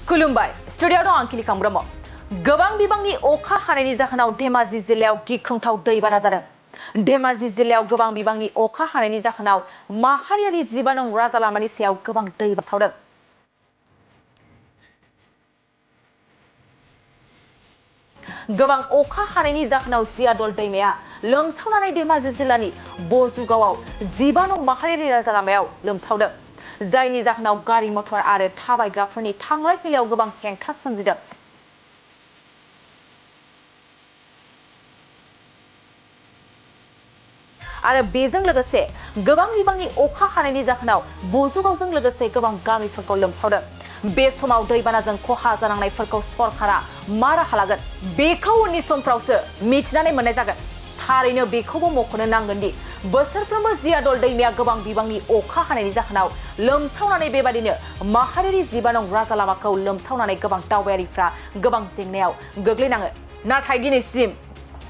खुलुमबाय स्टुडिय'आव दं आं किलिका ब्रह्म। गोबां बिबांनि अखा हानायनि जाहोनाव धेमाजि जिल्लायाव गिख्रंथाव दैबाना जादों। धेमाजि जिल्लायाव गोबां बिबांनि अखा हानायनि जाहोनाव माहारियारि 12 नं राजा लामानि सायाव गोबां दै बासावदों। गोबां अखा हानायनि जाहोनाव जियादल दैमाया लोमसावनानै धेमाजि जिल्लानि बजुगावआव 12 नं माहारियारि राजा लामायाव लोमसावदों। जायनि जाहोनाव गारि मटर आरो थाबायग्राफोरनि थांलाय फैलायाव गोबां हेंथा सोमजिदों। आरो बेजों लोगोसे गोबां बिबांनि अखा हानायनि जाहोनाव बजुगावजों लोगोसे गोबां गामिफोरखौ लोमसावदों। बे समाव दैबानाजों खहा जानांनायफोरखौ सरकारा मा राहा लागोन बेखौ उननि समफ्रावसो मिथिनानै मोननाय जागोन। थारैनो बेखौबो मख'नो नांगोन दि बोसोरफ्रोमबो जियादल दैमाया गोबां बिबांनि अखा हानायनि जाहोनाव लोमसावनानै बेबादिनो माहारियारि 12 नं राजा लामाखौ लोमसावनानै गोबां दावबायारिफ्रा गोबां जेंनायाव गोग्लैनाङो। नाथाय दिनैसिम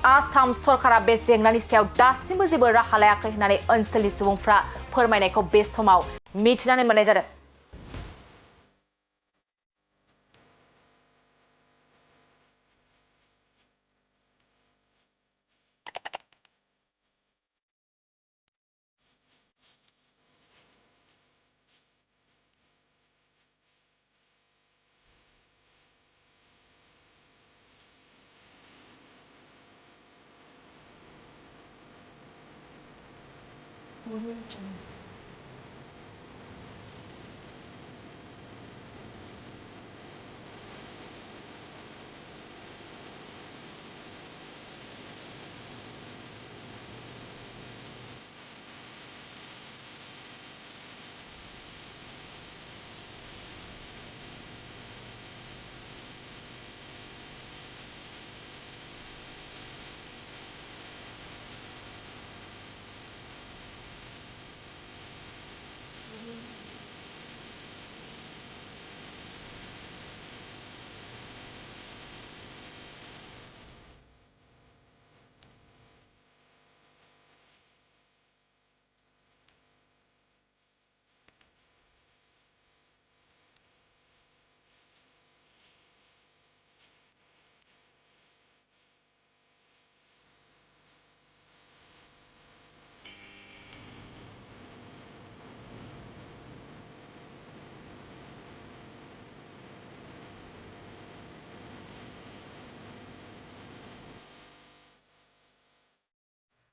आसाम सरकारा बे जेंनानि सायाव दासिमबो जेबो राहा लायाखै होननानै ओनसोलनि सुबुंफ्रा फोरमायनायखौ बे समाव मिथिनानै मोननाय जादों।